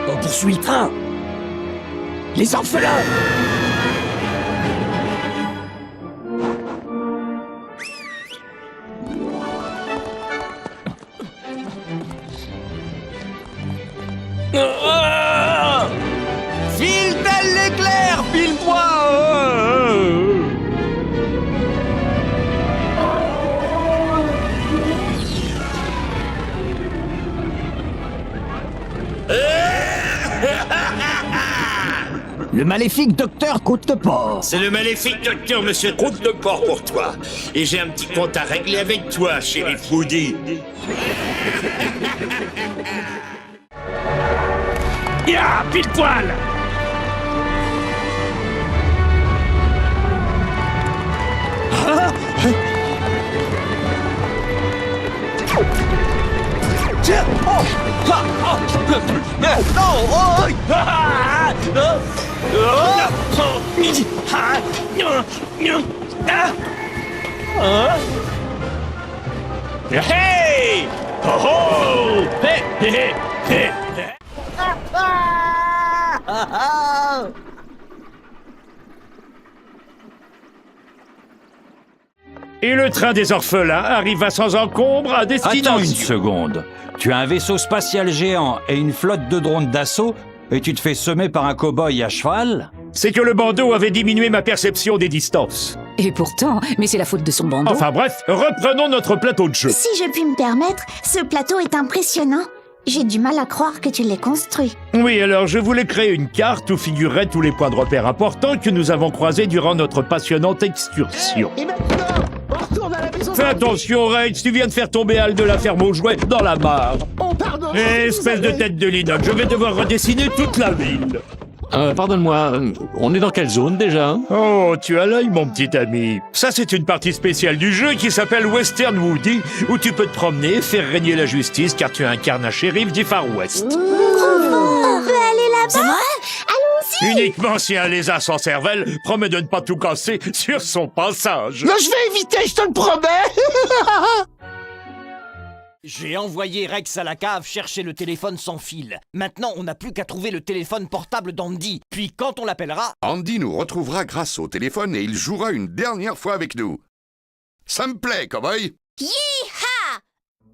On poursuit le train. Les orphelins. File tel l'éclair, pile-poil. Le maléfique docteur Côte-de-Port. C'est le maléfique docteur Monsieur Côte-de-Port pour toi. Et j'ai un petit compte à régler avec toi, chéri Woody. Ya, pile poil. Tiens. Oh. Ah. Oh. Non. Oh. Ah. Hey! Ho ho! Hey, hey, hey, hey. Et le train des orphelins arriva sans encombre à destination. Attends une seconde. Tu as un vaisseau spatial géant et une flotte de drones d'assaut et tu te fais semer par un cow-boy à cheval? C'est que le bandeau avait diminué ma perception des distances. Et pourtant, mais c'est la faute de son bandeau. Enfin bref, reprenons notre plateau de jeu. Si je puis me permettre, ce plateau est impressionnant. J'ai du mal à croire que tu l'aies construit. Oui, alors je voulais créer une carte où figureraient tous les points de repère importants que nous avons croisés durant notre passionnante excursion. Et maintenant, on retourne à la maison. Fais attention, Rex, tu viens de faire tomber Al de la ferme aux jouets dans la mare. Oh, pardon. Espèce de tête de linotte, je vais devoir redessiner toute la ville. Pardonne-moi, on est dans quelle zone déjà? Oh, tu as l'œil, mon petit ami. Ça, c'est une partie spéciale du jeu qui s'appelle Western Woody, où tu peux te promener et faire régner la justice car tu incarnes un shérif du Far West. On peut aller là-bas? Allons-y. Uniquement si un lézard sans cervelle promet de ne pas tout casser sur son passage. Non, je vais éviter, je te le promets. J'ai envoyé Rex à la cave chercher le téléphone sans fil. Maintenant, on n'a plus qu'à trouver le téléphone portable d'Andy. Puis, quand on l'appellera... Andy nous retrouvera grâce au téléphone et il jouera une dernière fois avec nous. Ça me plaît, cowboy. Hi-ha!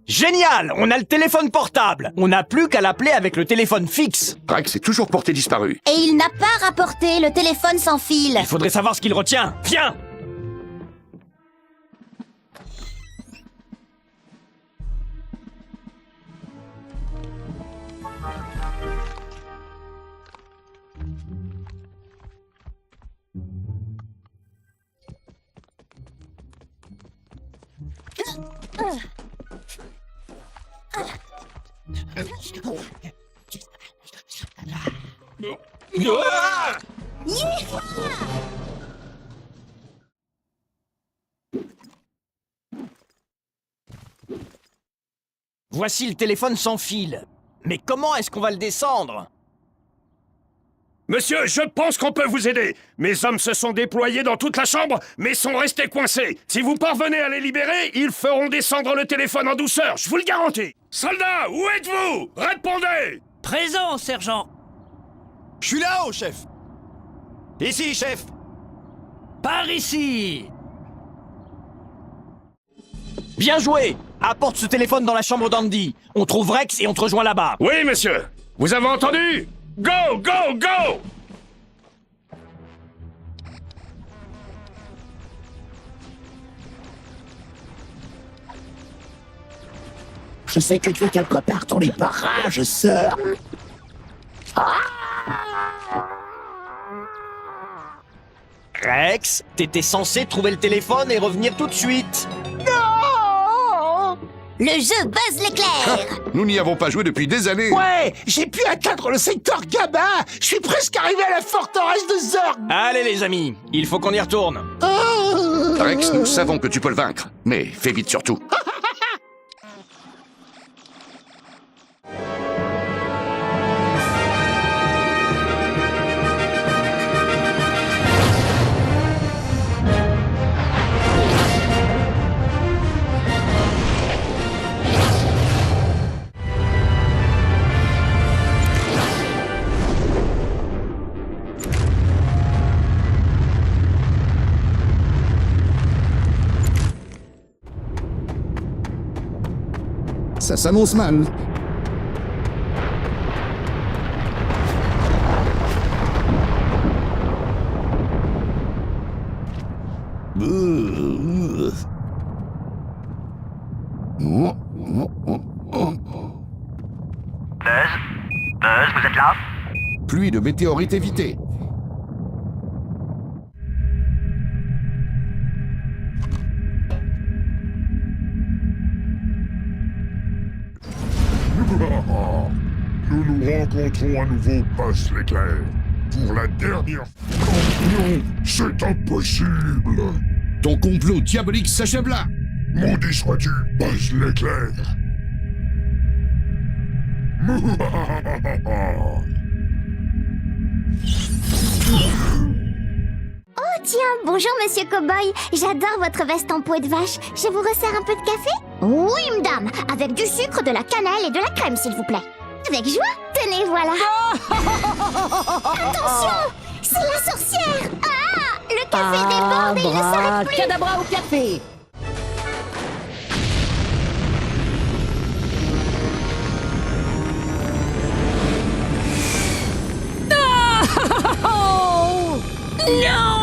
Génial! On a le téléphone portable. On n'a plus qu'à l'appeler avec le téléphone fixe. Rex est toujours porté disparu. Et il n'a pas rapporté le téléphone sans fil. Il faudrait savoir ce qu'il retient. Viens! Voici le téléphone sans fil. Mais comment est-ce qu'on va le descendre? Monsieur, je pense qu'on peut vous aider. Mes hommes se sont déployés dans toute la chambre, mais sont restés coincés. Si vous parvenez à les libérer, ils feront descendre le téléphone en douceur, je vous le garantis. Soldats, où êtes-vous? Répondez! Présent, sergent. Je suis là-haut, chef. Ici, chef. Par ici. Bien joué. Apporte ce téléphone dans la chambre d'Andy. On trouve Rex et on te rejoint là-bas. Oui, monsieur. Vous avez entendu? Go, go, go! Je sais que tu es quelque part dans les parages, sœur. Rex, t'étais censé trouver le téléphone et revenir tout de suite. Non! Le jeu Buzz l'éclair. Nous n'y avons pas joué depuis des années. Ouais, j'ai pu atteindre le secteur Gabba. Je suis presque arrivé à la forteresse de Zorg. Allez les amis, il faut qu'on y retourne. Rex, nous savons que tu peux le vaincre. Mais fais vite surtout. Ça s'annonce mal. Buzz, vous êtes là? Pluie de météorites évitée. Nous nous rencontrons à nouveau, Buzz l'éclair. Pour la dernière fois. Non, c'est impossible. Ton complot diabolique s'achève là. Maudit sois-tu, Buzz l'éclair. Oh tiens, bonjour Monsieur Cowboy. J'adore votre veste en peau de vache. Je vous resserre un peu de café? Oui, madame. Avec du sucre, de la cannelle et de la crème, s'il vous plaît. Avec joie. Tenez, voilà. Attention, c'est la sorcière. Ah, le café déborde et il ne s'arrête plus. Cadabra au café. Oh non!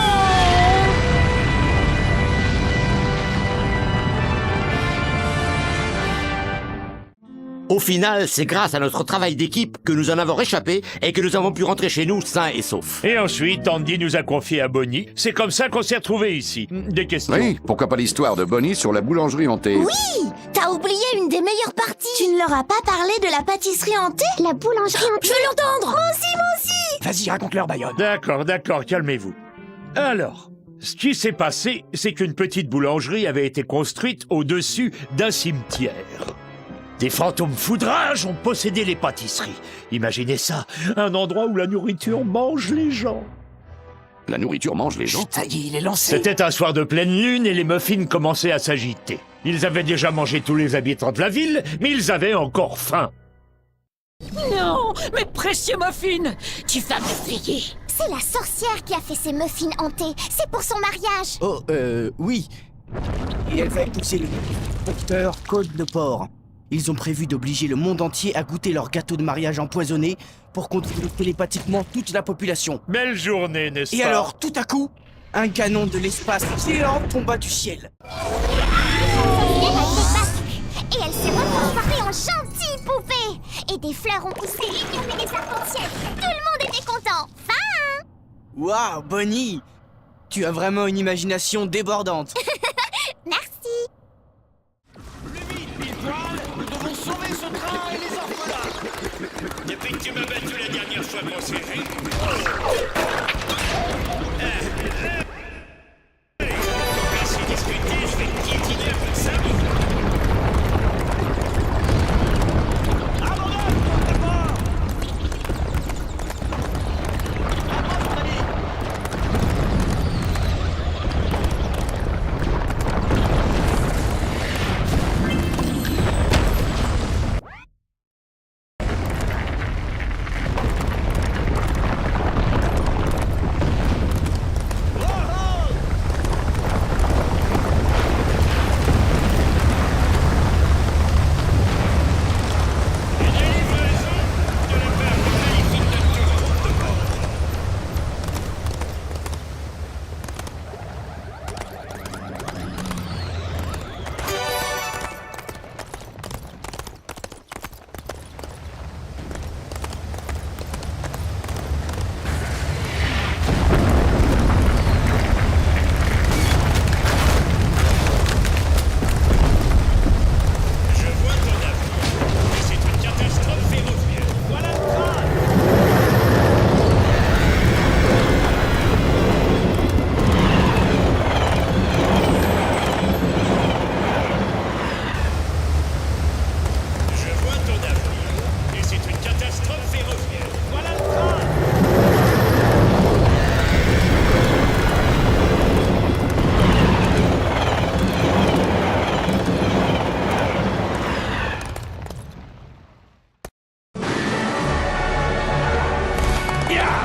Au final, c'est grâce à notre travail d'équipe que nous en avons réchappé et que nous avons pu rentrer chez nous sains et saufs. Et ensuite, Andy nous a confié à Bonnie. C'est comme ça qu'on s'est retrouvés ici. Des questions? Oui, pourquoi pas l'histoire de Bonnie sur la boulangerie hantée? Oui, t'as oublié une des meilleures parties. Tu ne leur as pas parlé de la pâtisserie hantée? La boulangerie hantée. Je veux l'entendre. Moi aussi. Vas-y, raconte-leur, Bayonne. D'accord, calmez-vous. Alors, ce qui s'est passé, c'est qu'une petite boulangerie avait été construite au-dessus d'un cimetière. Des fantômes foudrages ont possédé les pâtisseries. Imaginez ça, un endroit où la nourriture mange les gens. La nourriture mange les gens? Ça y est, il est lancé. C'était un soir de pleine lune et les muffins commençaient à s'agiter. Ils avaient déjà mangé tous les habitants de la ville, mais ils avaient encore faim. Non, mes précieux muffins! Tu vas me payer! C'est la sorcière qui a fait ces muffins hantés. C'est pour son mariage. Oh, oui. Et elle va épouser le docteur Code de Porc. Ils ont prévu d'obliger le monde entier à goûter leur gâteau de mariage empoisonné pour contrôler télépathiquement toute la population. Belle journée, n'est-ce pas? Et alors, tout à coup, un canon de l'espace géant tomba du ciel. Et elle s'est retransformée en gentille poupée. Et des fleurs ont poussé, il y avait des arcs-en-ciel. Tout le monde était content. Fin. Waouh, Bonnie! Tu as vraiment une imagination débordante. Merci. Nous devons sauver ce train et les orphelins. Depuis que tu m'as battu la dernière fois qu'on s'est vu. Merci de discuter, je vais te piétiner un peu de sable.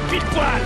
pile poil.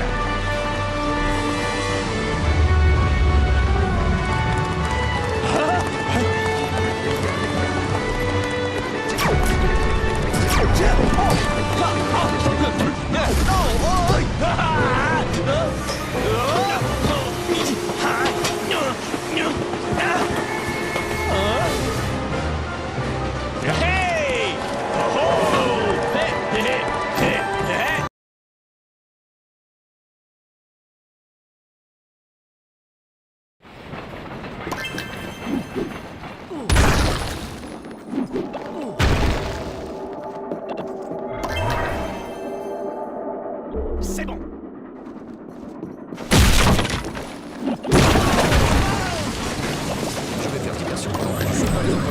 C'est bon. Je vais faire diversion pendant que tu fais pas les autres.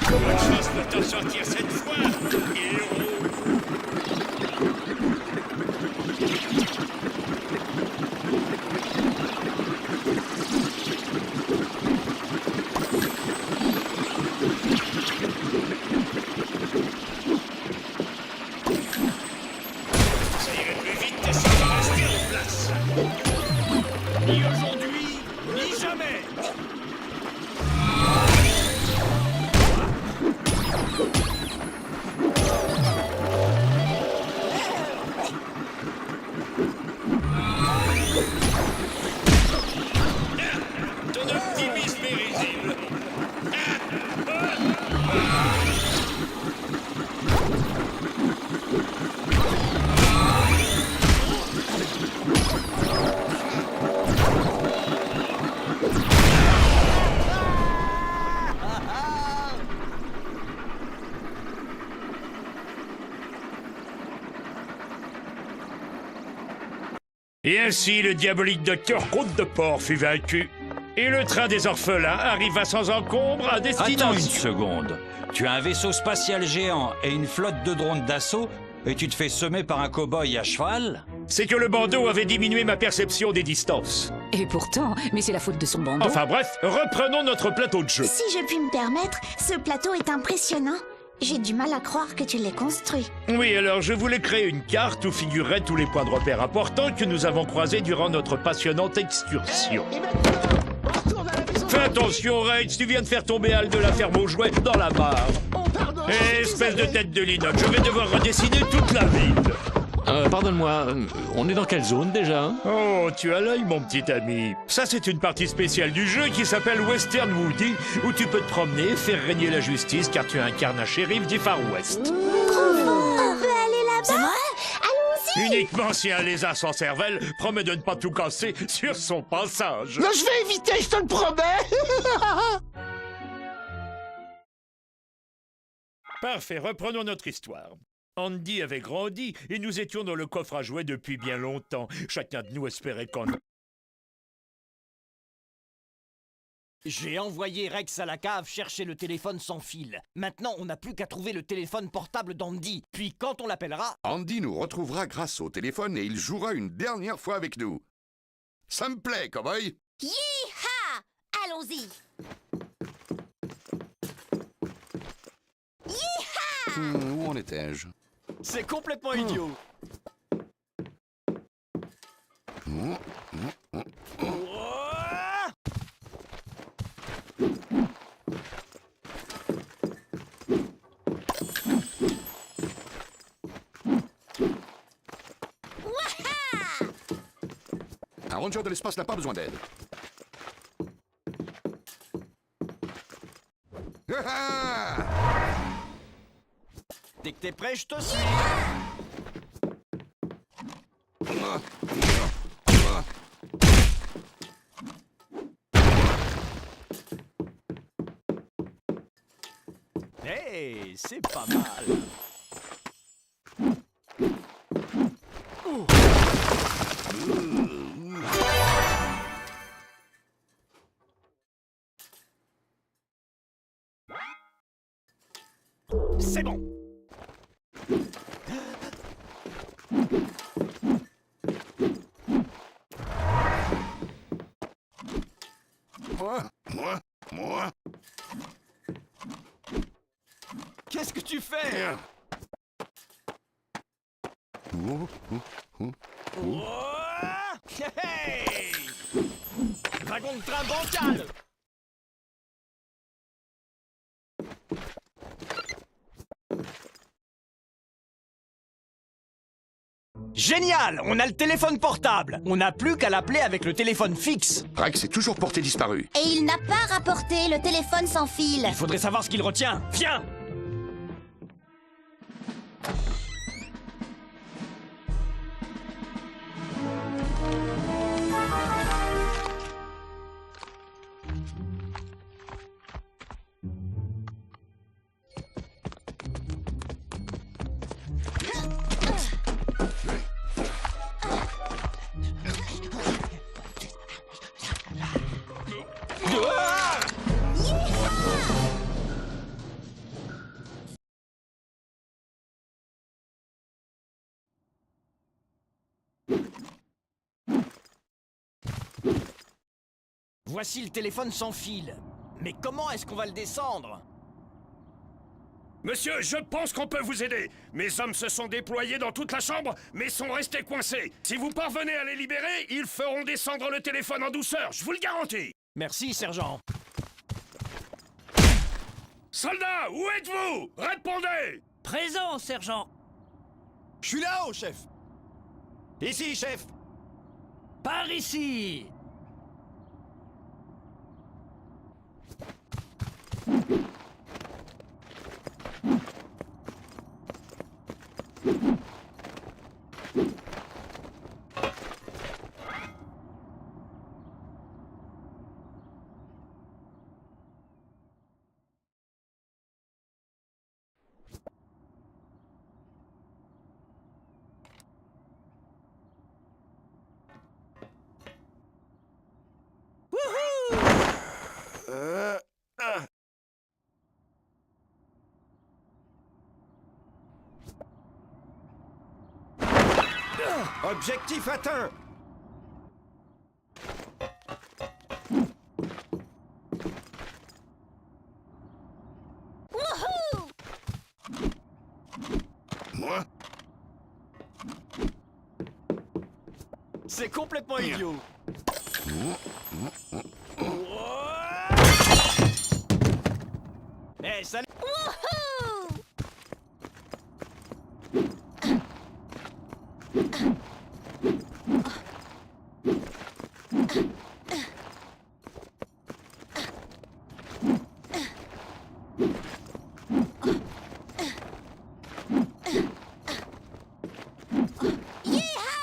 Bonne chance pour t'en sortir cette fois, héros. Et ainsi, le diabolique docteur Croûte de Porc fut vaincu. Et le train des orphelins arriva sans encombre à destination. Attends une seconde. Tu as un vaisseau spatial géant et une flotte de drones d'assaut, et tu te fais semer par un cow-boy à cheval? C'est que le bandeau avait diminué ma perception des distances. Et pourtant, mais c'est la faute de son bandeau. Enfin bref, reprenons notre plateau de jeu. Si je puis me permettre, ce plateau est impressionnant. J'ai du mal à croire que tu l'aies construit. Oui, alors je voulais créer une carte où figureraient tous les points de repère importants que nous avons croisés durant notre passionnante excursion. Fais attention, Rex, tu viens de faire tomber Al de la ferme aux jouets dans la mare. Espèce de tête de linotte, je vais devoir redessiner toute la ville. Pardonne-moi, on est dans quelle zone déjà? Oh, tu as l'œil, mon petit ami. Ça, c'est une partie spéciale du jeu qui s'appelle Western Woody, où tu peux te promener et faire régner la justice car tu incarnes un shérif du Far West. On peut aller là-bas? C'est vrai? Allons-y! Uniquement si un lézard sans cervelle promet de ne pas tout casser sur son passage. Non, je vais éviter, je te le promets. Parfait, reprenons notre histoire. Andy avait grandi et nous étions dans le coffre à jouets depuis bien longtemps. Chacun de nous espérait qu'on... J'ai envoyé Rex à la cave chercher le téléphone sans fil. Maintenant, on n'a plus qu'à trouver le téléphone portable d'Andy. Puis quand on l'appellera... Andy nous retrouvera grâce au téléphone et il jouera une dernière fois avec nous. Ça me plaît, cowboy. Yi-ha! Allons-y! Yi-ha! Où en étais-je? C'est complètement idiot. Un ranger de l'espace n'a pas besoin d'aide. Dès que t'es prêt, je te suis. Hey, c'est pas mal. C'est bon. Moi. Qu'est-ce que tu fais? Hey! Wagon de train bancal! Génial! On a le téléphone portable! On n'a plus qu'à l'appeler avec le téléphone fixe! Rex est toujours porté disparu. Et il n'a pas rapporté le téléphone sans fil. Il faudrait savoir ce qu'il retient! Viens! Voici le téléphone sans fil. Mais comment est-ce qu'on va le descendre? Monsieur, je pense qu'on peut vous aider. Mes hommes se sont déployés dans toute la chambre, mais sont restés coincés. Si vous parvenez à les libérer, ils feront descendre le téléphone en douceur, je vous le garantis. Merci, sergent. Soldats, où êtes-vous? Répondez! Présent, sergent. Je suis là-haut, chef. Ici, chef. Par ici. Objectif atteint. Wouhou! Moi? C'est complètement idiot. Eh, salut. Wouhou! Yeeha!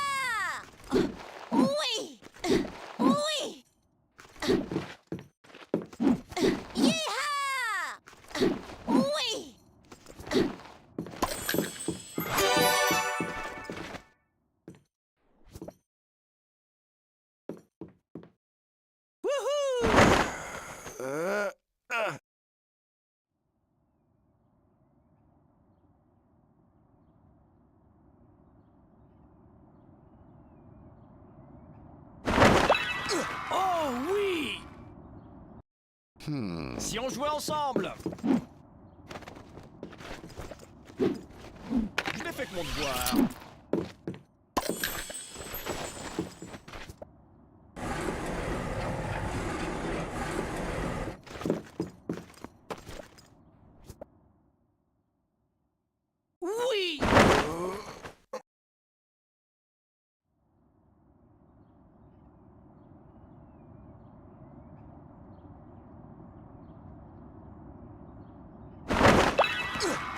Oui! Oui! Yeeha! Oui! Oh oui! Si on jouait ensemble! Je l'ai fait que mon devoir. Oui!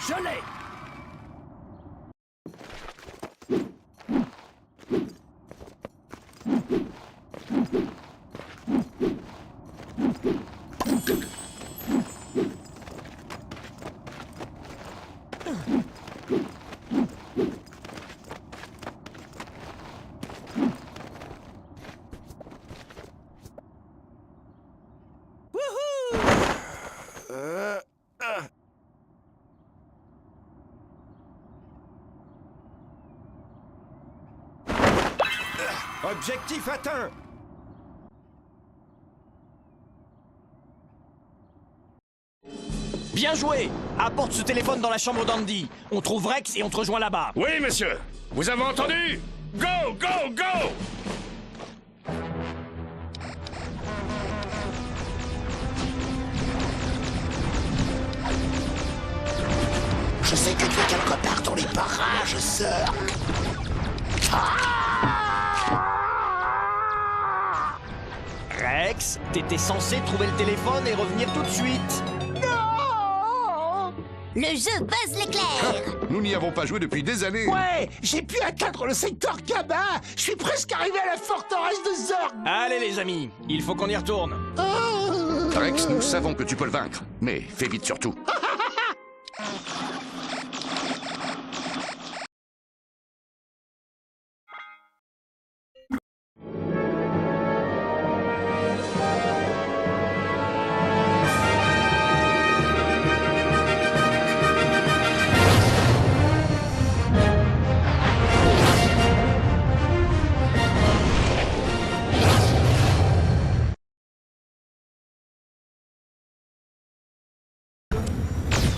Je l'ai! Objectif atteint. Bien joué! Apporte ce téléphone dans la chambre d'Andy. On trouve Rex et on te rejoint là-bas. Oui, monsieur. Vous avez entendu? Go, go, go! Je sais que tu es quelque part dans les parages, sœur. Rex, t'étais censé trouver le téléphone et revenir tout de suite. Non! Le jeu Buzz l'éclair! Nous n'y avons pas joué depuis des années. Ouais, j'ai pu atteindre le secteur Gamma. Je suis presque arrivé à la forteresse de Zorg. Allez les amis, il faut qu'on y retourne. Rex, nous savons que tu peux le vaincre. Mais fais vite surtout.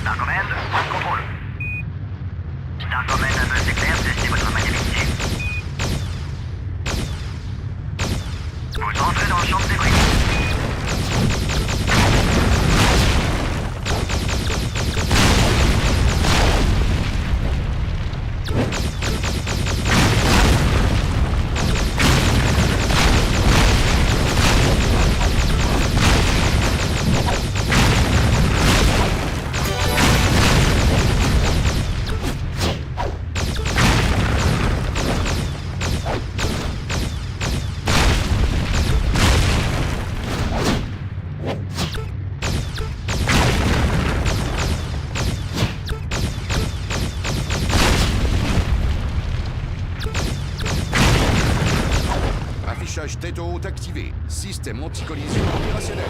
Darkomen, point de contrôle. Darkomen, un buzz éclair, testez votre maniabilité. Vous entrez dans le champ de débris. Affichage tête haute activé. Système anti-collision opérationnel.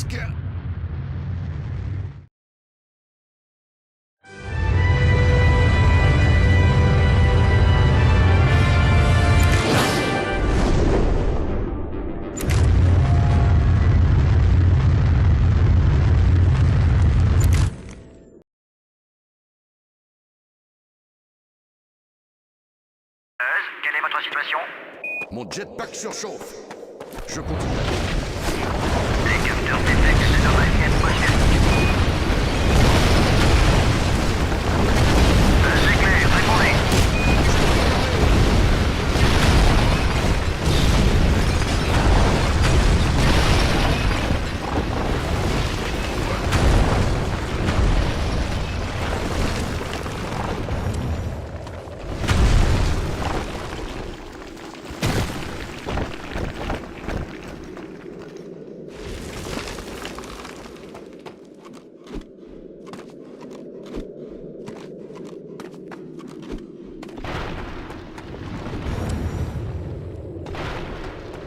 presque. Quelle est votre situation? Mon jetpack surchauffe. Je continue. Les capteurs détectent des anomalies atmosphériques. C'est clair, répondez.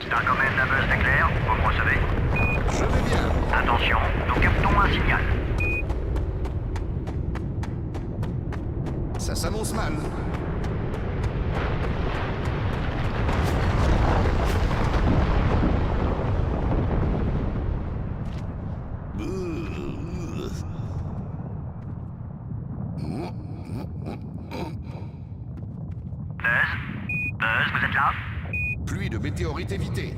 Starcommand, la buzz, c'est clair? Vous me recevez? Je vais bien. Attention, nous captons un signal. Ça s'annonce mal. Buzz, vous êtes là? Pluie de météorites évitée.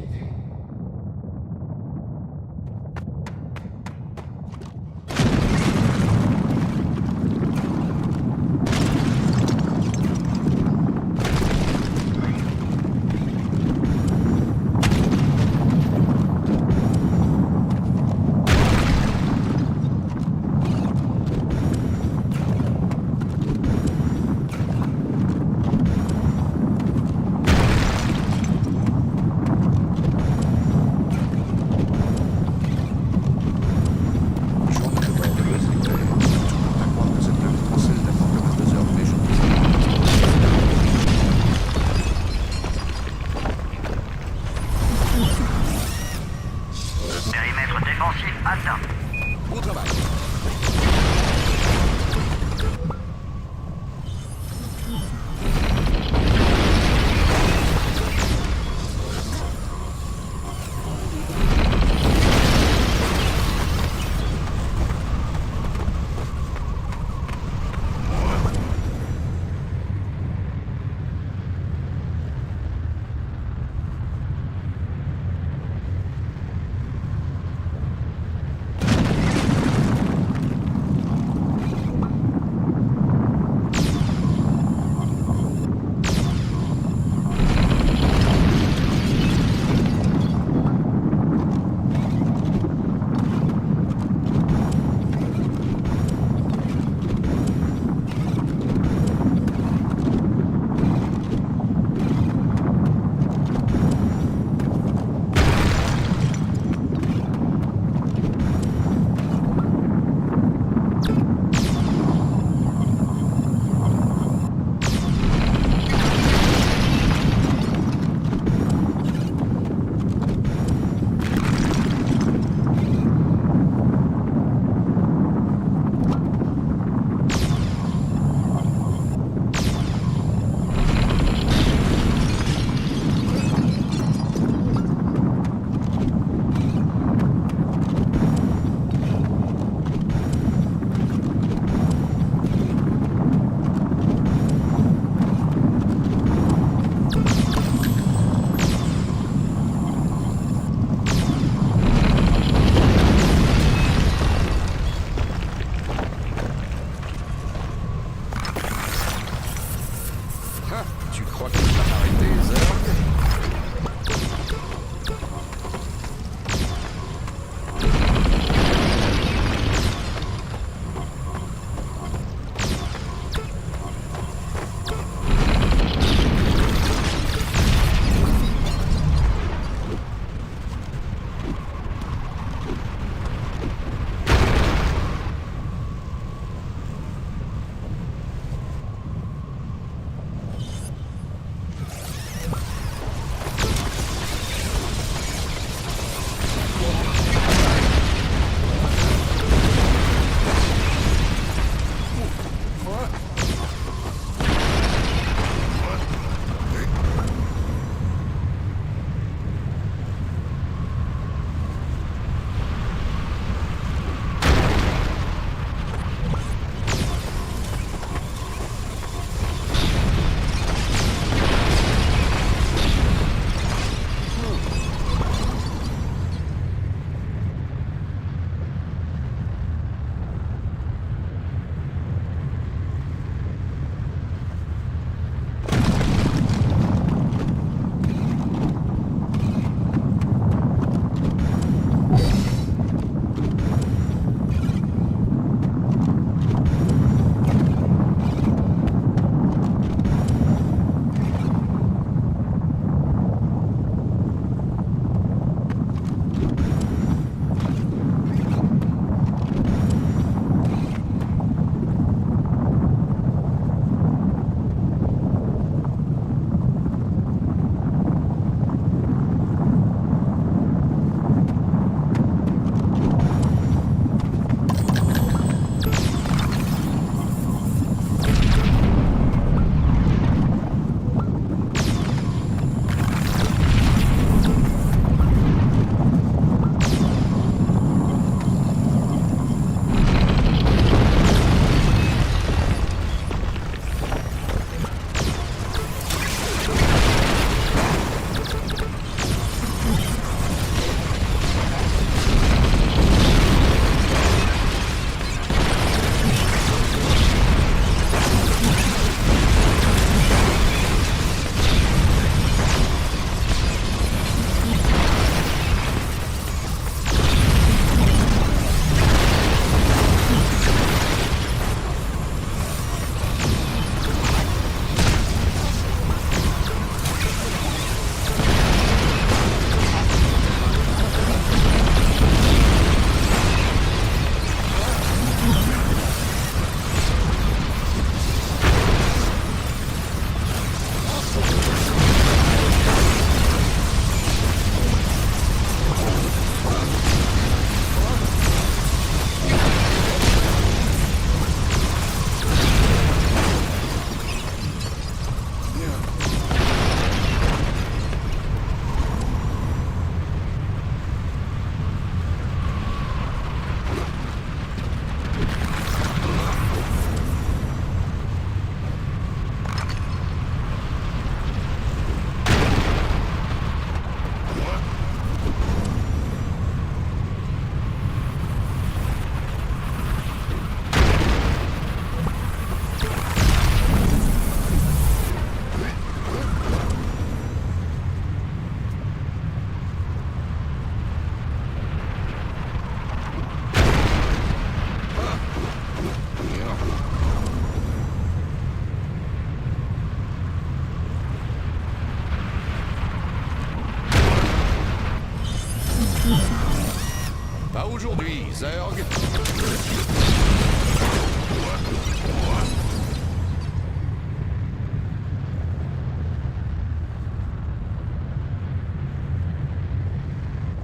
Pas aujourd'hui, Zerg.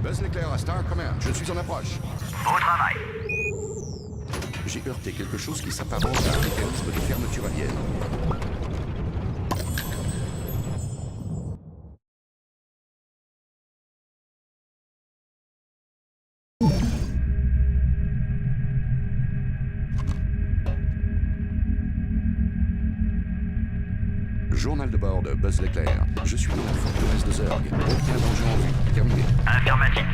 Buzz l'éclair à Star Command, je suis en approche. Bon travail. J'ai heurté quelque chose qui s'apparente à un mécanisme de fermeture alien. Journal de bord de Buzz l'éclair. Je suis dans la forteresse de Zerg. Aucun danger en vue. Terminé. Affirmatif.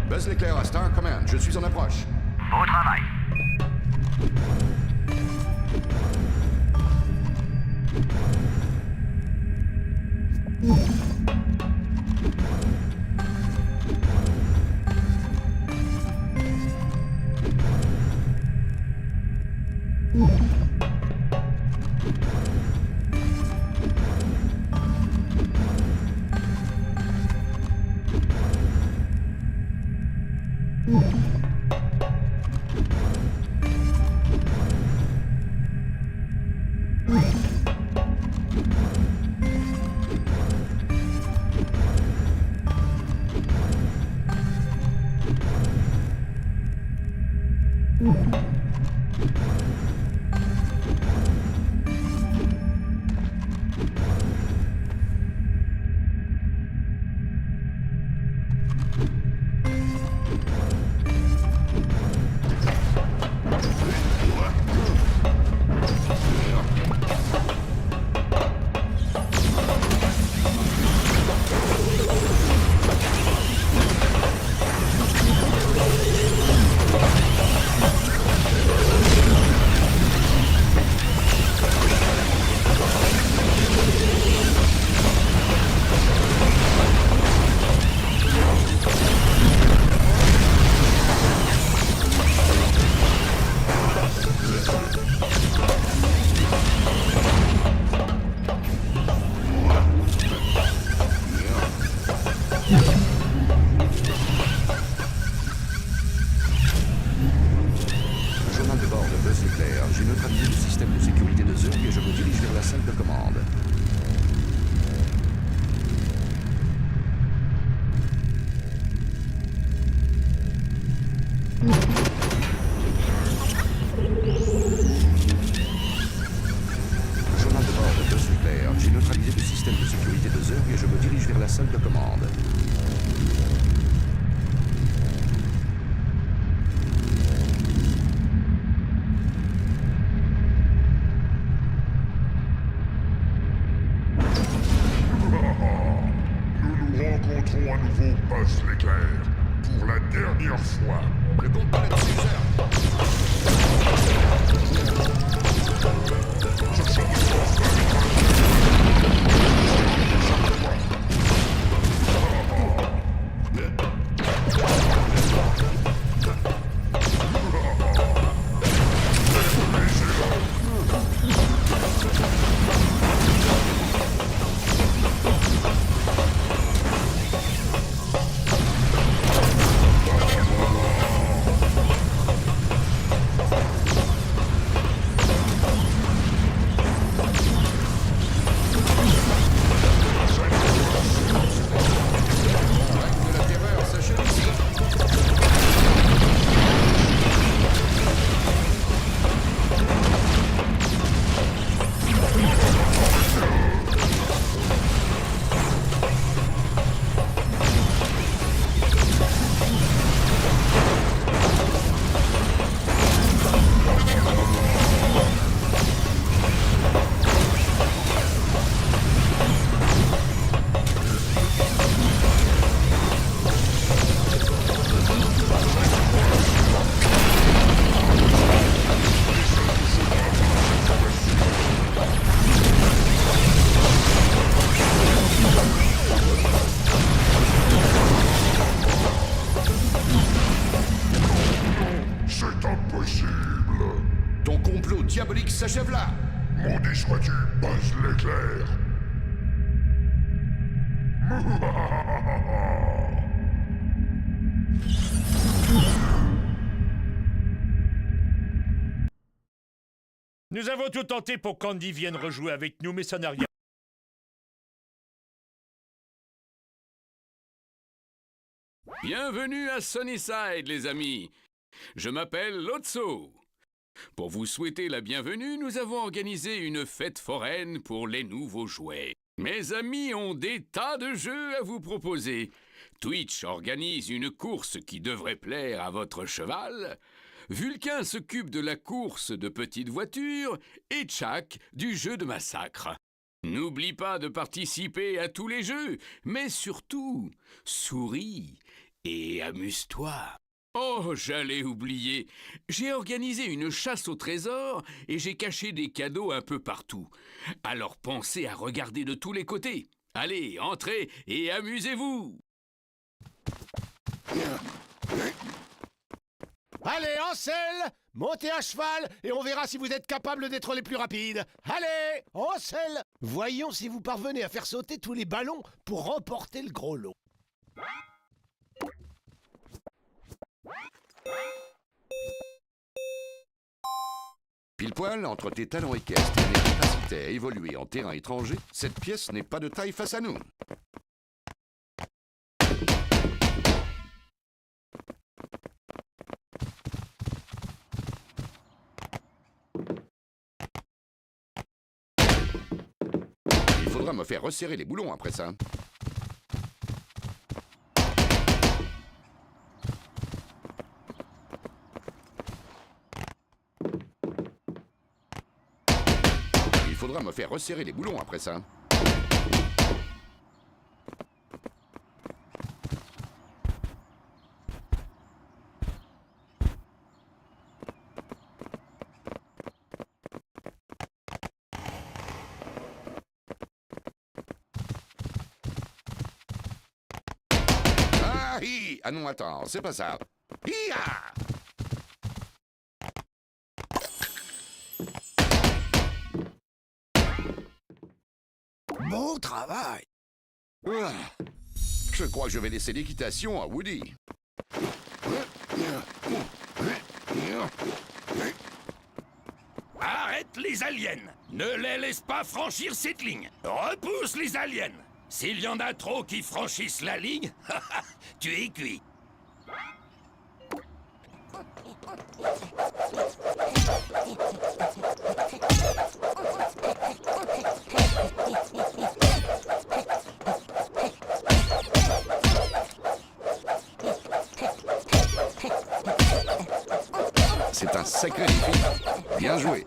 Buzz l'éclair à Star Command, je suis en approche. Beau travail. Journal de bord de Buzz l'éclair. J'ai neutralisé le système de sécurité de Zurg et je me dirige vers la salle de commande. Journal de bord de Buzz l'éclair. J'ai neutralisé le système de sécurité de Zurg et je me dirige vers la salle de commande. Nous rencontrons à nouveau Buzz l'éclair. Pour la dernière fois. Le compte palette Ton complot diabolique s'achève là. Maudit sois-tu, Buzz l'éclair. Nous avons tout tenté pour qu'Andy vienne rejouer avec nous, mais ça n'a rien. Bienvenue à Sunnyside, les amis. Je m'appelle Lotso. Pour vous souhaiter la bienvenue, nous avons organisé une fête foraine pour les nouveaux jouets. Mes amis ont des tas de jeux à vous proposer. Twitch organise une course qui devrait plaire à votre cheval. Vulcain s'occupe de la course de petites voitures et Chuck du jeu de massacre. N'oublie pas de participer à tous les jeux, mais surtout, souris et amuse-toi. Oh, j'allais oublier. J'ai organisé une chasse au trésor et j'ai caché des cadeaux un peu partout. Alors pensez à regarder de tous les côtés. Allez, entrez et amusez-vous. Allez, en selle, montez à cheval et on verra si vous êtes capable d'être les plus rapides. Allez, en selle. Voyons si vous parvenez à faire sauter tous les ballons pour remporter le gros lot. Pile poil entre tes talents équestres et mes capacités à évoluer en terrain étranger, cette pièce n'est pas de taille face à nous. Il faudra me faire resserrer les boulons après ça. Il faudra me faire resserrer les boulons après ça. Ah, hi! Ah non, attends, c'est pas ça. Hi-ya! Bon travail. Ah, je crois que je vais laisser l'équitation à Woody. Arrête les aliens! Ne les laisse pas franchir cette ligne! Repousse les aliens! S'il y en a trop qui franchissent la ligne, tu es cuit! C'est un sacré défi. Bien joué.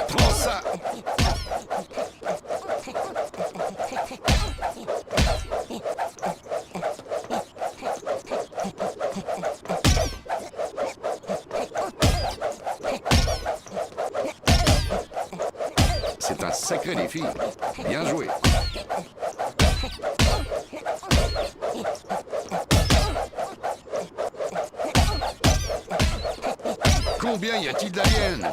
Prends ça. C'est un sacré défi. Bien joué. Combien y a-t-il d'aliens?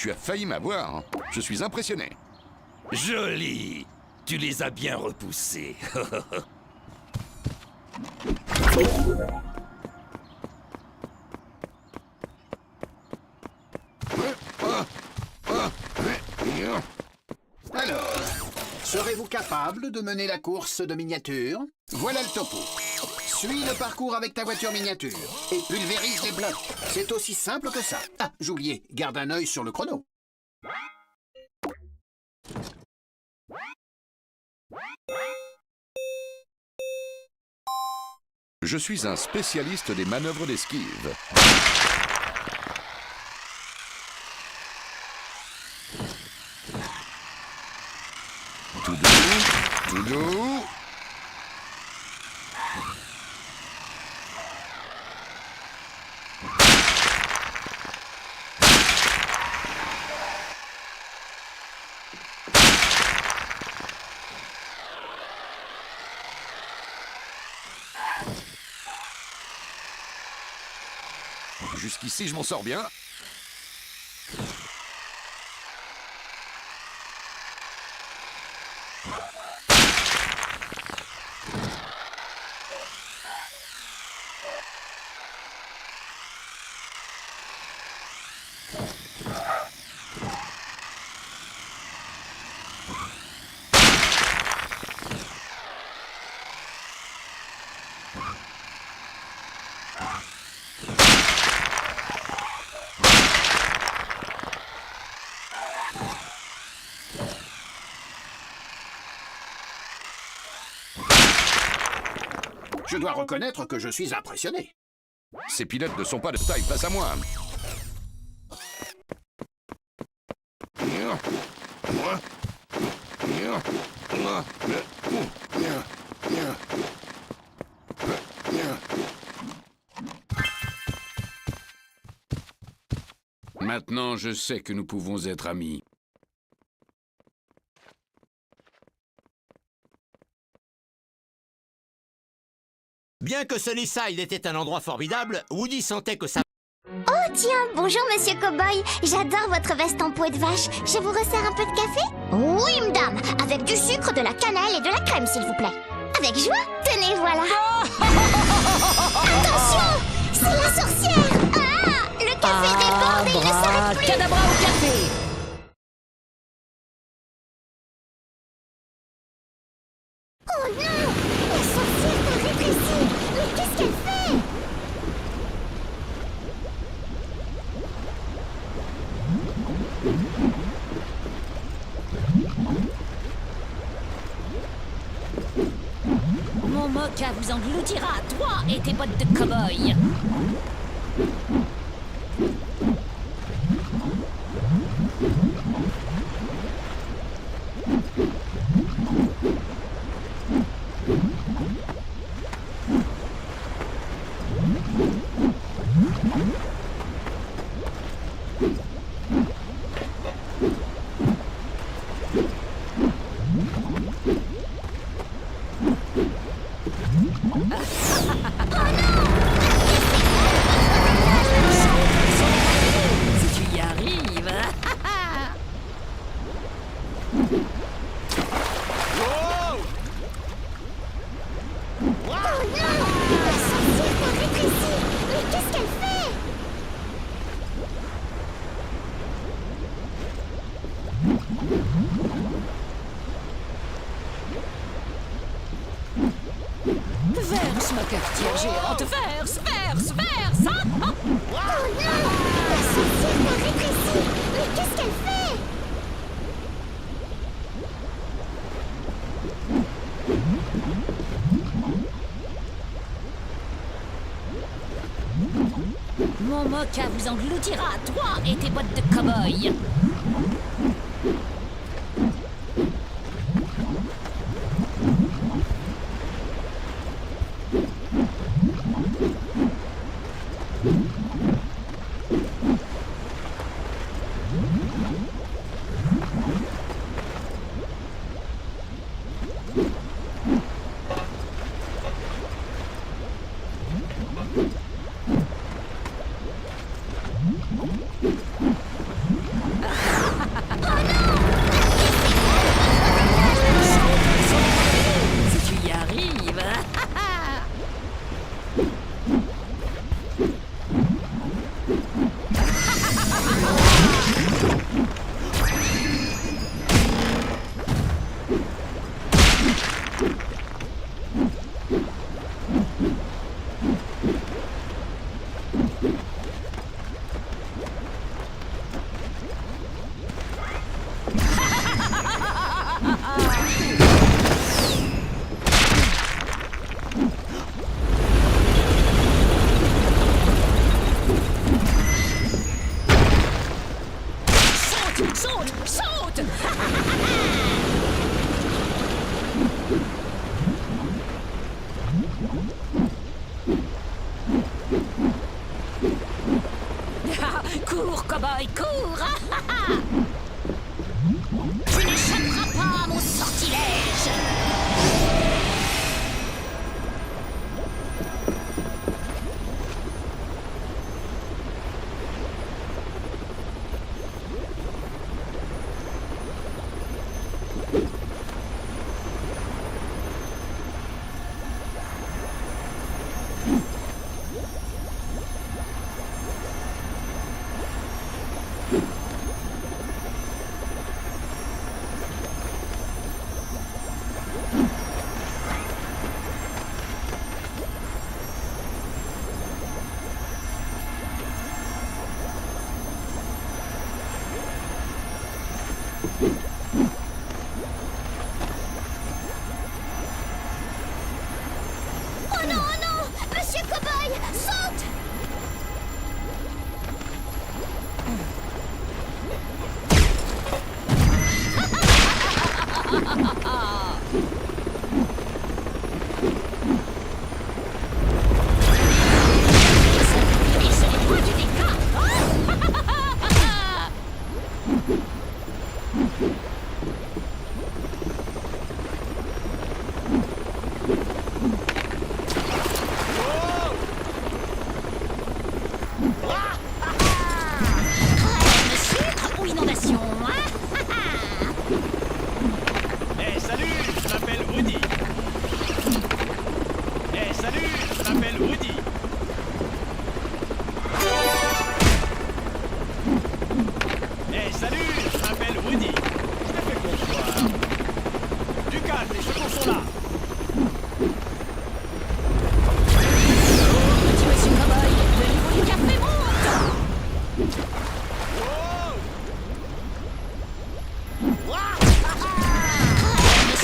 Tu as failli m'avoir, hein. Je suis impressionné. Joli! Tu les as bien repoussés. Alors, serez-vous capable de mener la course de miniature? Voilà le topo. Suis le parcours avec ta voiture miniature et pulvérise les blocs. C'est aussi simple que ça. Ah, j'oubliais, garde un œil sur le chrono. Je suis un spécialiste des manœuvres d'esquive. Tout doux. Jusqu'ici, je m'en sors bien. Je dois reconnaître que je suis impressionné. Ces pilotes ne sont pas de taille face à moi. Maintenant, je sais que nous pouvons être amis. Bien que Sunnyside était un endroit formidable, Woody sentait que ça... Oh tiens, bonjour monsieur Cowboy. J'adore votre veste en peau de vache. Je vous resserre un peu de café? Oui, madame. Avec du sucre, de la cannelle et de la crème, s'il vous plaît. Avec joie. Tenez, voilà. Attention! C'est la sorcière! Ah! Le café déborde et il ne s'arrête plus! Cadabra au café! Oh non! La sorcière t'a rétréci! Mais qu'est-ce qu'elle fait? Mon mocha vous engloutira, toi et tes bottes de cow-boy. Si tu y arrives. Oh non! La sorcière t'a rétréci! Mais qu'est-ce qu'elle fait? Verse, ma cafetière géante, verse, verse, verse, hein? Oh non! La sorcière t'a rétréci! Mais qu'est-ce qu'elle fait? Mon mocha vous engloutira, toi et tes bottes de cow-boy. Ah, cours, cow-boy, cours. Tu n'échapperas pas à mon sortilège. Oh non, oh non! Monsieur Cowboy, saute! Sucre ou inondation, hein? Eh salut, je m'appelle Woody. Eh salut, je m'appelle Woody. Eh salut, je m'appelle Woody. Je te fais bonsoir. Du calme, les chevaux sont là. Petit monsieur Cowboy, le niveau du café monte.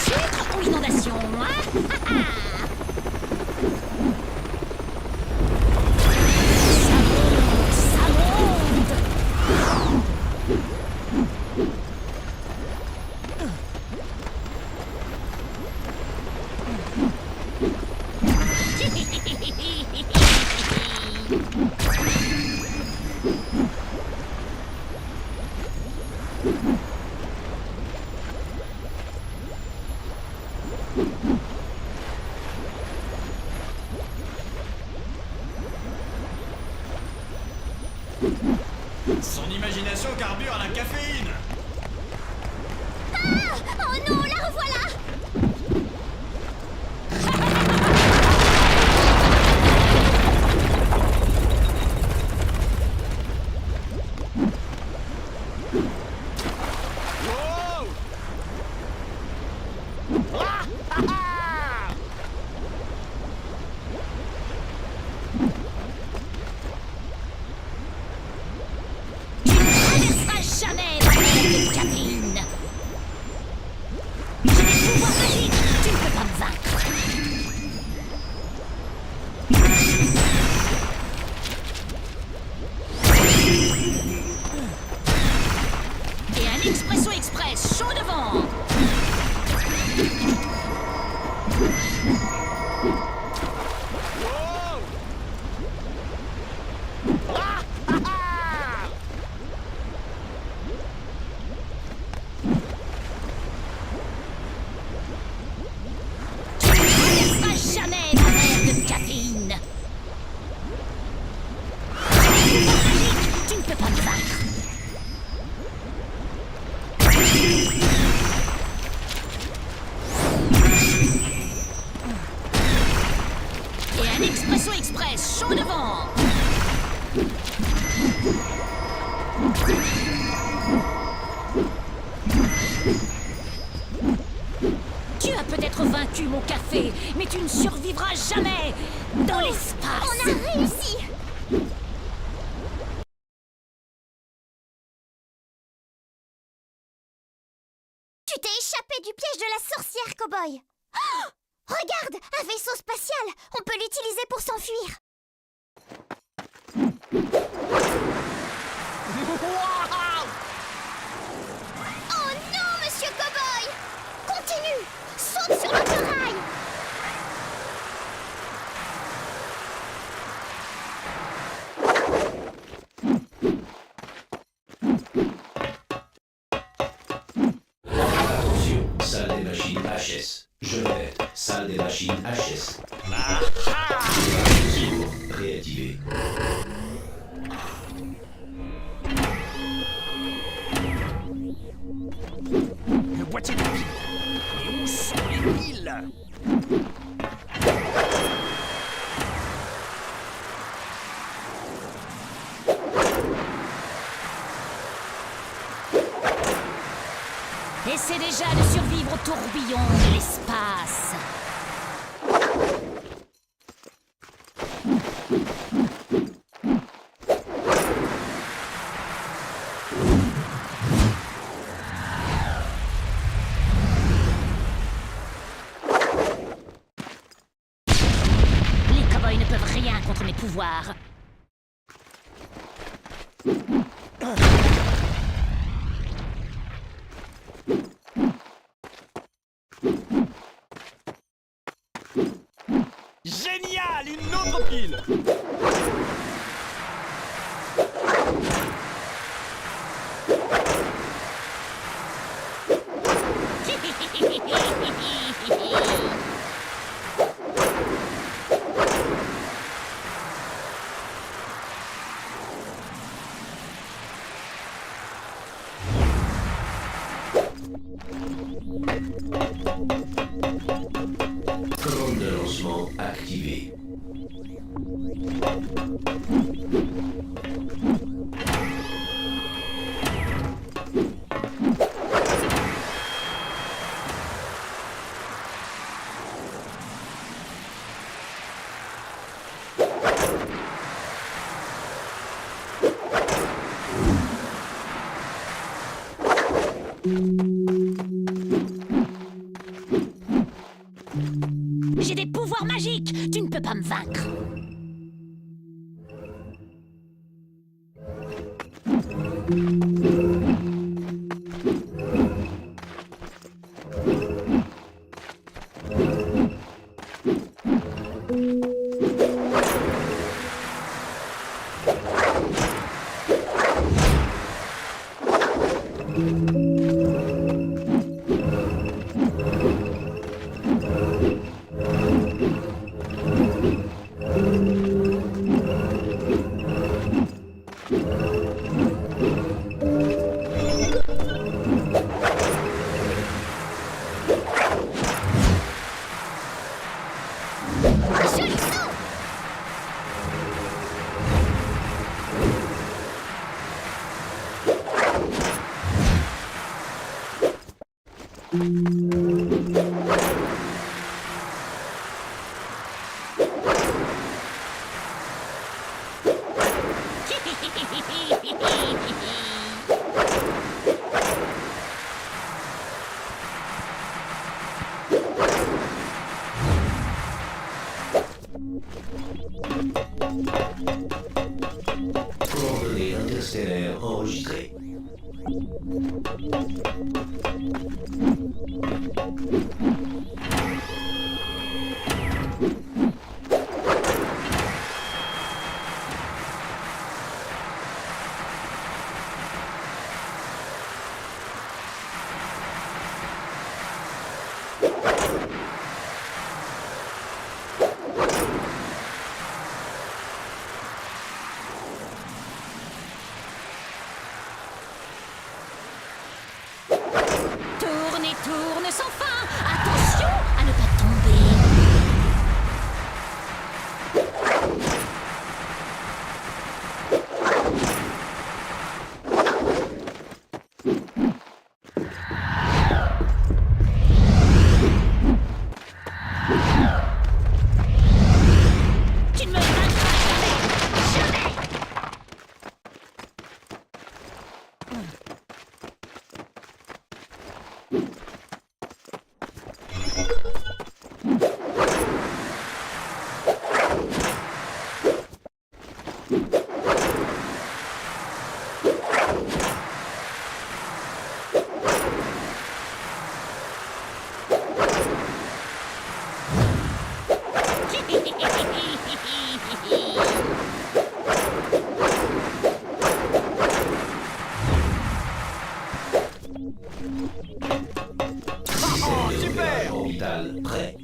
Sucre ou inondation, hein? Ça monte. Son imagination carbure à la caféine. Ah! Oh non, la revoilà! Tu ne traverseras jamais la mer de Kathleen. J'ai des pouvoirs magiques, tu ne peux pas me vaincre. Et un expresso express chaud devant. Tu ne traverseras jamais la mer de Kathleen. J'ai des pouvoirs magiques, tu ne peux pas me vaincre. Et un expresso express chaud devant. Tu as peut-être vaincu mon café, mais tu ne survivras jamais dans l'espace. On a réussi! Tu t'es échappé du piège de la sorcière, Cowboy! Oh! Regarde, un vaisseau spatial! On peut l'utiliser pour s'enfuir! Oh non, Monsieur Cowboy! Continue! Saute sur le terrain! HS. Je répète, salle des machines HS. Réactivé. Le boîtier de piles. Et où sont les piles? Essaie déjà de survivre au tourbillon de l'espace. Les cow-boys ne peuvent rien contre mes pouvoirs. Génial! Une autre pile! Commande de lancement activée. J'ai des pouvoirs magiques. Tu ne peux pas me vaincre. Coordonnées interstellaires enregistrées. Tourne et tourne sans fin. Attention à ne pas tomber. orbital prêt.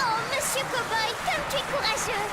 Oh, Monsieur Cowboy, comme tu es courageux!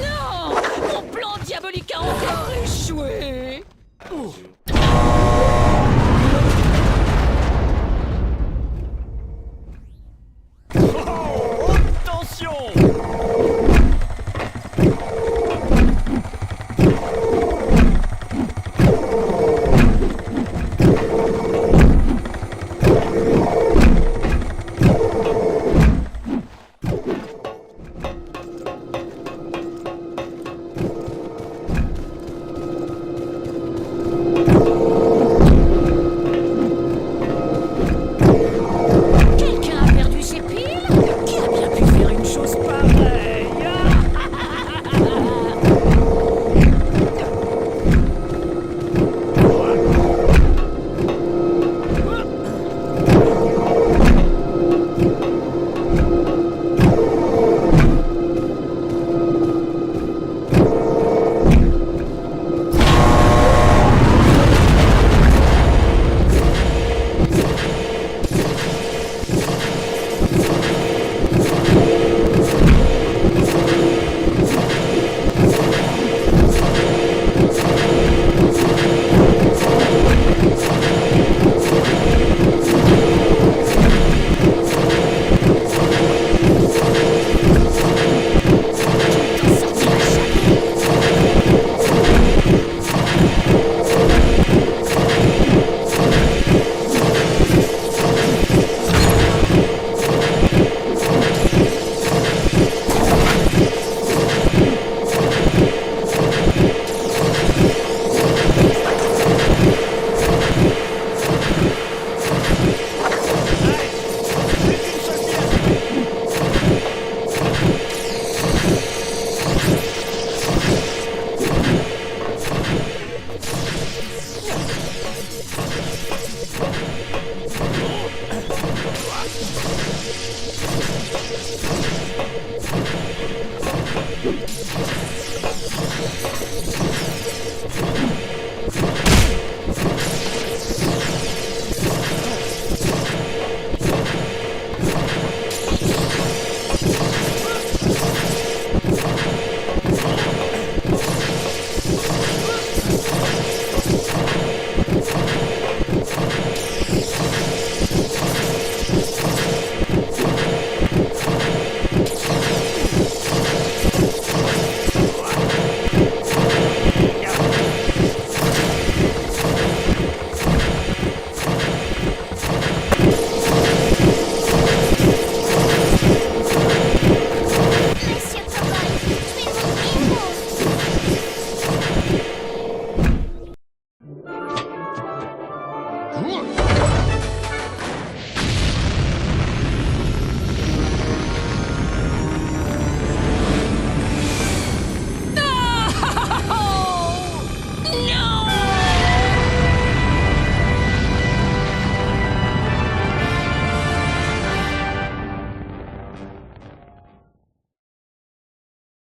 Non! Mon plan diabolique a encore échoué! Oh. Quelqu'un a perdu ses piles? Qui a bien pu faire une chose pareille?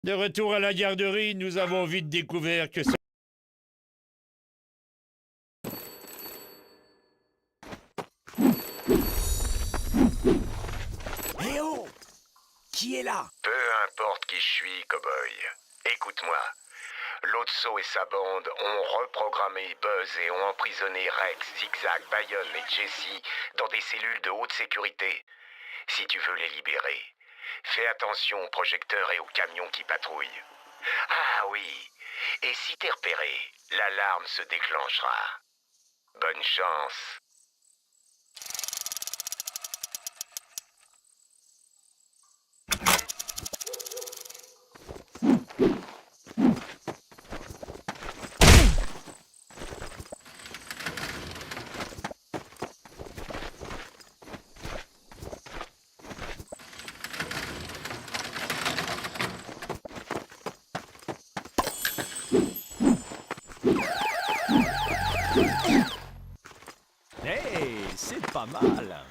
De retour à la garderie, nous avons vite découvert que... Eh oh! Qui est là? Peu importe qui je suis, cowboy. Écoute-moi. Lotso et sa bande ont reprogrammé Buzz et ont emprisonné Rex, Zigzag, Bayonne et Jessie dans des cellules de haute sécurité. Si tu veux les libérer, fais attention aux projecteurs et aux camions qui patrouillent. Ah oui, et si t'es repéré, l'alarme se déclenchera. Bonne chance. Hey, c'est pas mal.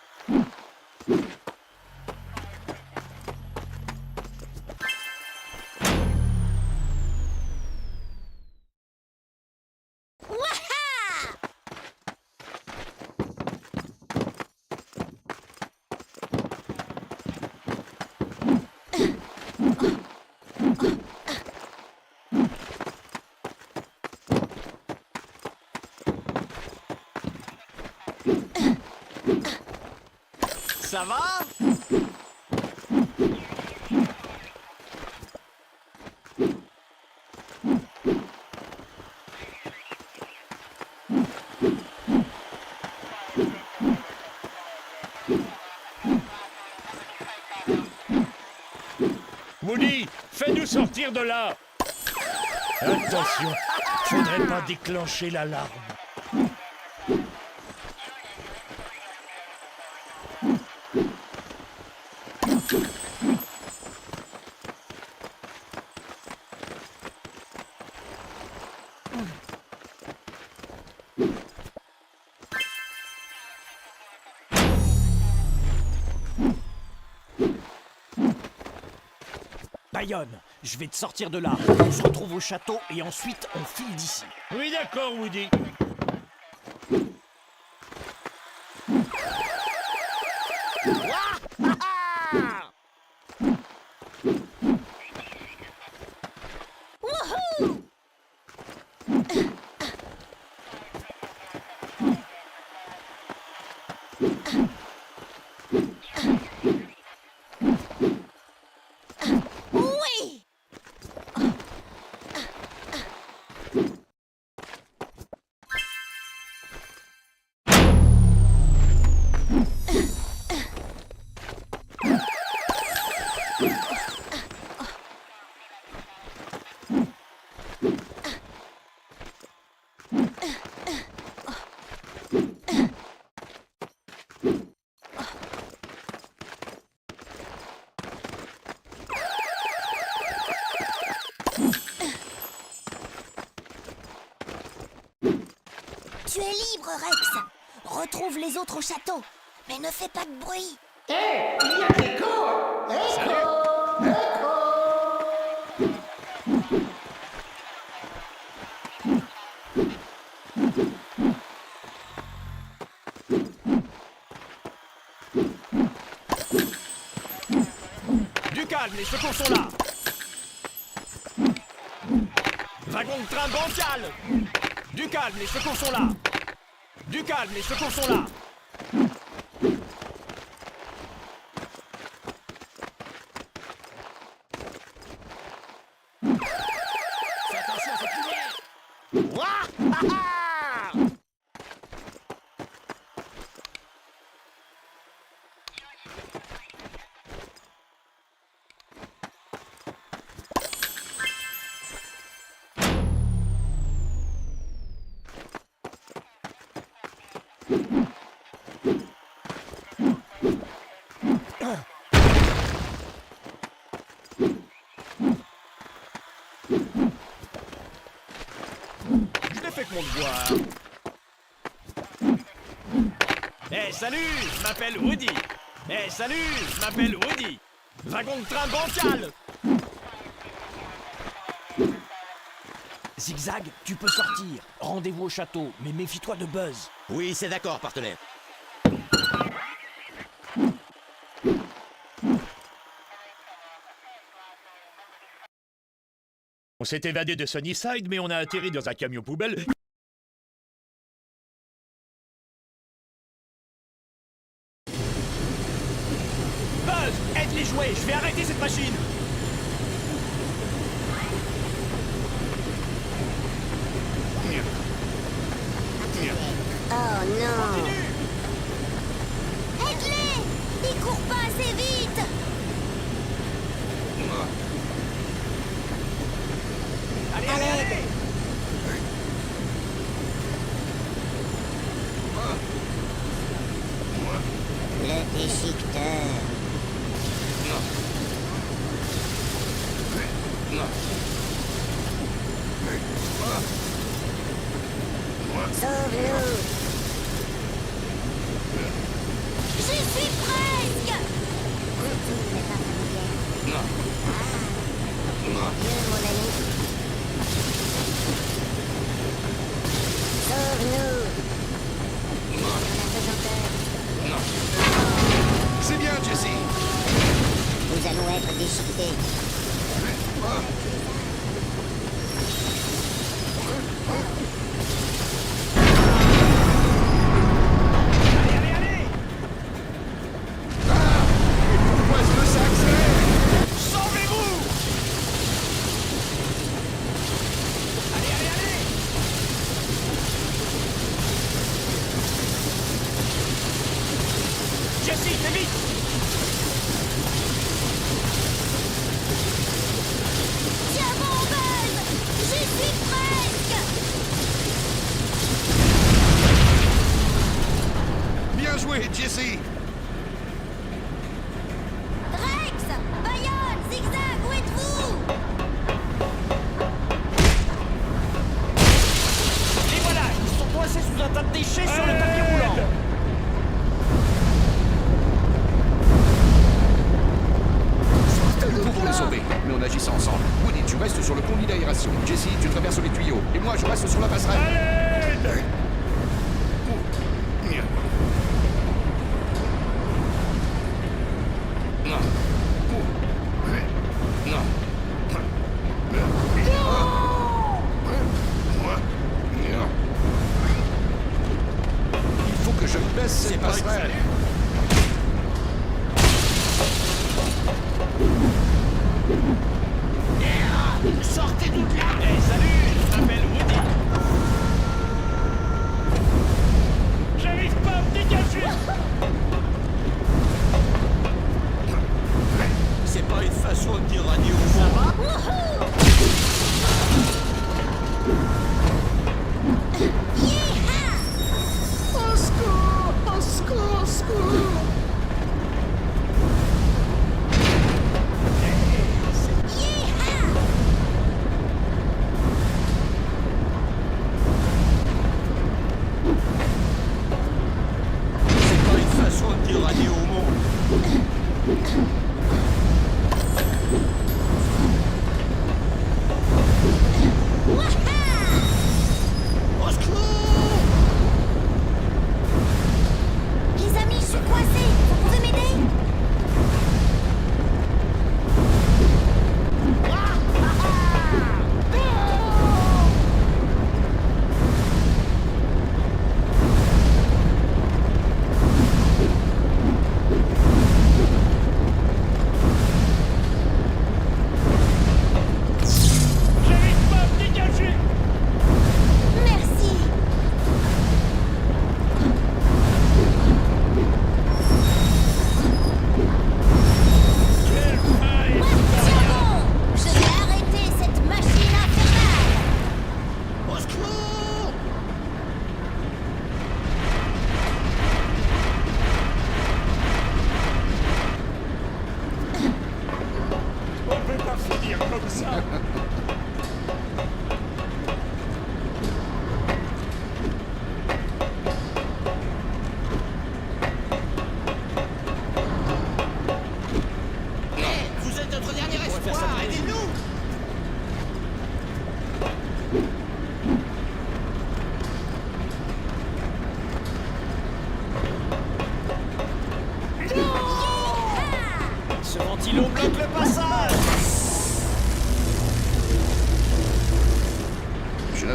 Ça va? Woody, fais-nous sortir de là! Attention, faudrait pas déclencher l'alarme. Bayonne, je vais te sortir de là. On se retrouve au château et ensuite on file d'ici. Oui, d'accord, Woody. Wouhou! Oui! Tu es libre, Rex. Retrouve les autres au château. Mais ne fais pas de bruit. Hé, il y a Echo! Echo! Echo! Du calme, les secours sont là. Wagon de train bancal. Du calme, les secours sont là. Du calme, les secours sont là. Fais attention, c'est couvert. Ouah! Je l'ai fait que mon devoir. Eh, salut, je m'appelle Woody. Eh, salut, je m'appelle Woody. Wagon de train bancal. Zigzag, tu peux sortir. Rendez-vous au château, mais méfie-toi de Buzz. Oui, c'est d'accord, partenaire. On s'est évadé de Sunnyside, mais on a atterri dans un camion poubelle. Buzz, aide les jouets, je vais arrêter cette machine. Oh non! Aide-les! Ils courent pas assez vite! Allez! Le déchiqueteur. Sauve-nous! J'y suis presque! Routine n'est pas familière. Adieu, mon ami. Sauve-nous! La pesanteur. C'est bien, Jesse. Nous allons être déchiquetés. Pourquoi est-ce que ça accélère? Sauvez-vous! Allez! Jesse, fais vite! Tiens bon, Buzz! J'y suis presque! Bien joué, Jesse. Rex! Bayonne! Zigzag, où êtes-vous? Les voilà, ils sont coincés sous un tas de déchets sur le tapis roulant. Nous pouvons les sauver, mais on agit ensemble. Woody, tu restes sur le conduit d'aération. Jesse, tu traverses les tuyaux. Et moi, je reste sur la passerelle. Il faut que je baisse cette passerelle. Sortez toutes là! Hey, salut! Je m'appelle Woody. J'arrive pas à me dégager! C'est pas une façon de dire adieu au monde. Au secours! Au secours! Au secours!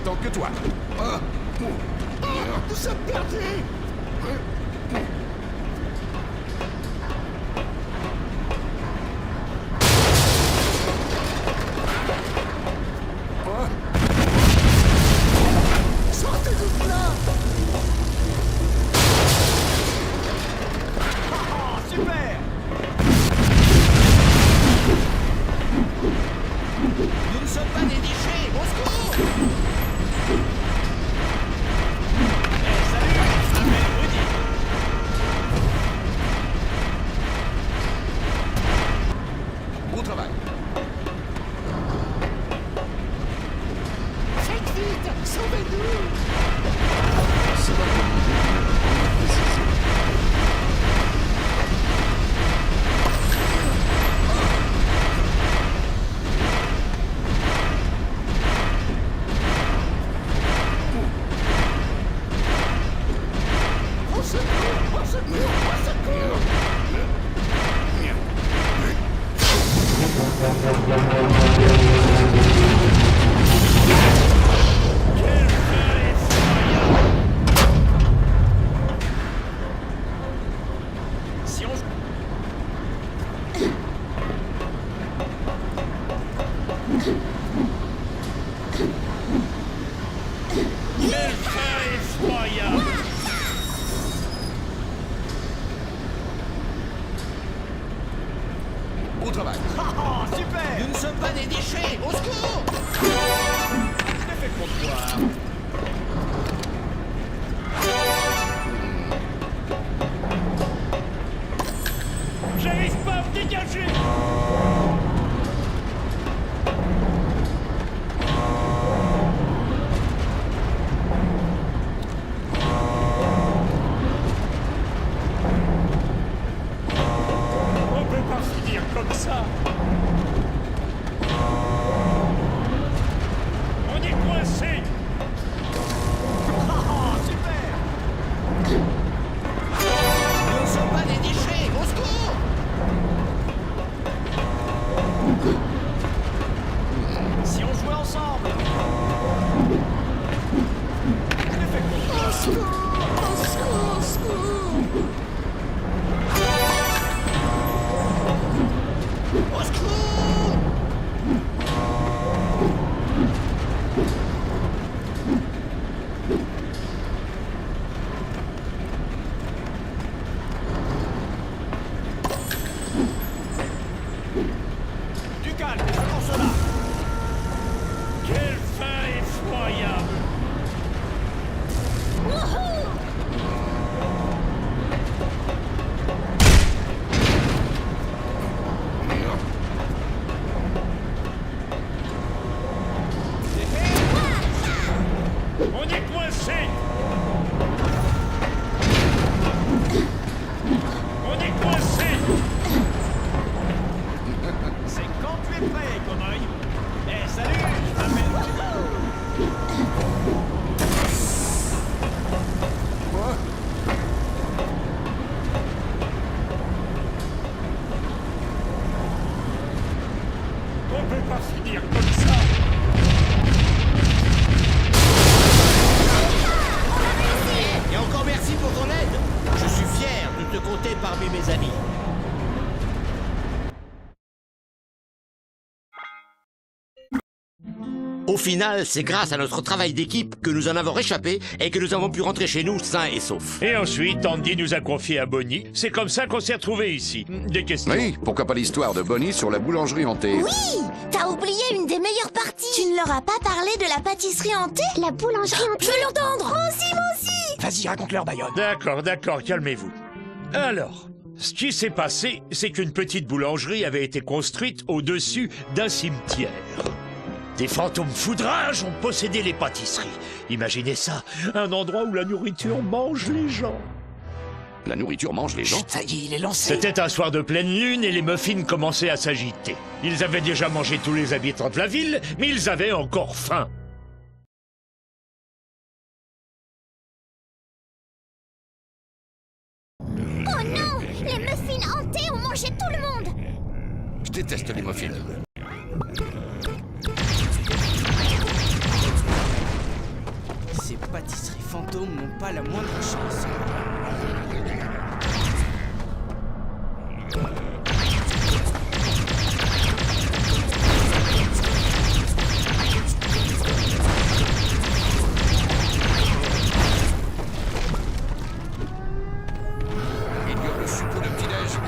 j'attends que toi. Nous sommes perdus. Sortez-nous de là. Super! Nous ne sommes pas des déchets. Au secours! Salut, je m'appelle Rudy. Bon travail. Faites vite. Sauvez-nous. Ça va demander une précision. Au secours. Au secours. Au secours. Si on... Quel fin effroyable! Bon travail. Oh, super! Nous ne sommes pas des déchets. Au secours! Je t'ai fait pour toi. J'arrive pas à me dégager! On peut pas finir comme ça! On est coincé! Oh, super! Nous ne sommes pas des déchets. Au secours! Si on jouait ensemble! Je t'ai fait pour toi. Au secours. Au secours. Au secours! Du calme, je lance là. Quel fin effroyable! On est coincé! On est coincé! C'est quand tu es prêt, cow-boy. Eh, salut, je m'appelle... On peut pas finir comme ça! Et encore merci pour ton aide. Je suis fier de te compter parmi mes amis. Au final, c'est grâce à notre travail d'équipe que nous en avons réchappé et que nous avons pu rentrer chez nous sains et saufs. Et ensuite, Andy nous a confié à Bonnie. C'est comme ça qu'on s'est retrouvés ici. Des questions? Oui, pourquoi pas l'histoire de Bonnie sur la boulangerie hantée? Oui! T'as oublié une des meilleures parties! Tu ne leur as pas parlé de la pâtisserie hantée? La boulangerie hantée. Je veux l'entendre! Moi aussi! Vas-y, raconte-leur, Bayonne. D'accord, calmez-vous. Alors, ce qui s'est passé, c'est qu'une petite boulangerie avait été construite au-dessus d'un cimetière. Des fantômes foudrages ont possédé les pâtisseries. Imaginez ça, un endroit où la nourriture mange les gens. La nourriture mange les gens? Ça y est, il est lancé. C'était un soir de pleine lune et les muffins commençaient à s'agiter. Ils avaient déjà mangé tous les habitants de la ville, mais ils avaient encore faim. Oh non! Les muffins hantés ont mangé tout le monde! Je déteste les muffins. fantômes n'ont pas la moindre chance. Il y a le soupe de petit-déj.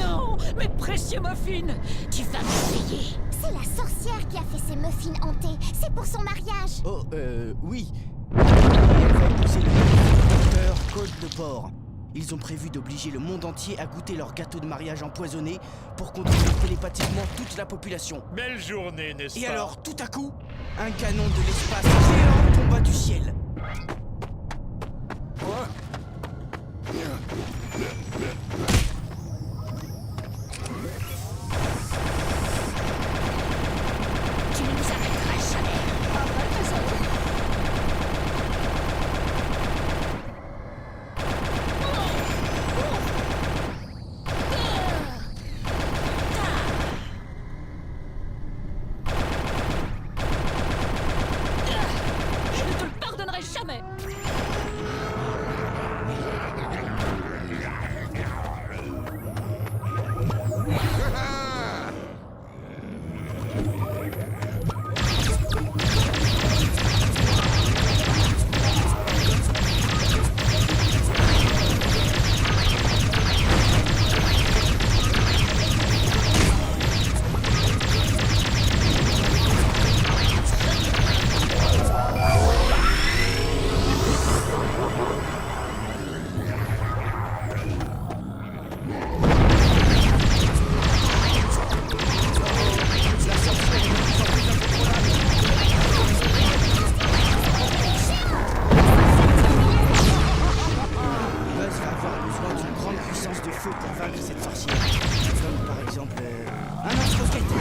Non, mes précieux muffins, tu vas me payer. C'est la sorcière qui a fait ces muffins hantés. C'est pour son mariage. Oh, oui. Elle va épouser le docteur Code le Porc. Ils ont prévu d'obliger le monde entier à goûter leur gâteau de mariage empoisonné pour contrôler télépathiquement toute la population. Belle journée, n'est-ce pas? Et alors, tout à coup, un canon de l'espace géant tomba du ciel. Tu ne nous arrêteras jamais. Arrête ça. Je ne te le pardonnerai jamais. Buzz va avoir besoin d'une grande puissance de feu pour vaincre cette sorcière. Comme par exemple un lance-roquette.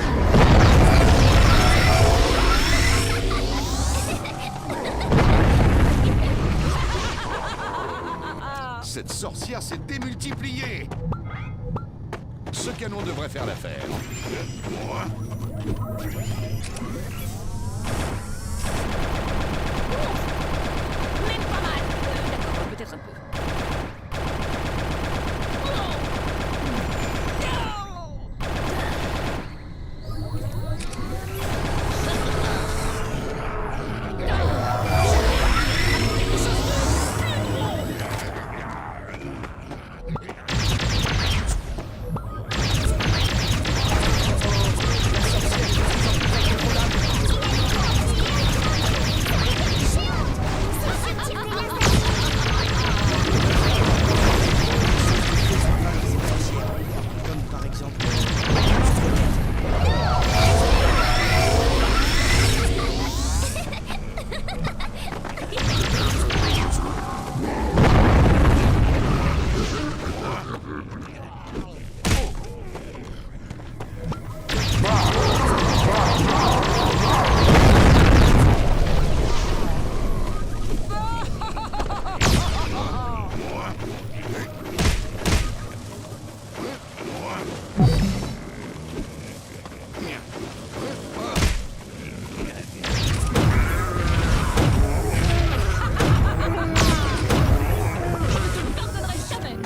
Cette sorcière s'est démultipliée. Ce canon devrait faire l'affaire. Même pas mal. D'accord, peut-être un peu. Comme par exemple Je ne te le pardonnerai jamais.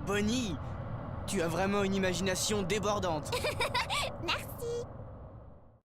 Bonnie, tu as vraiment une imagination débordante. Merci.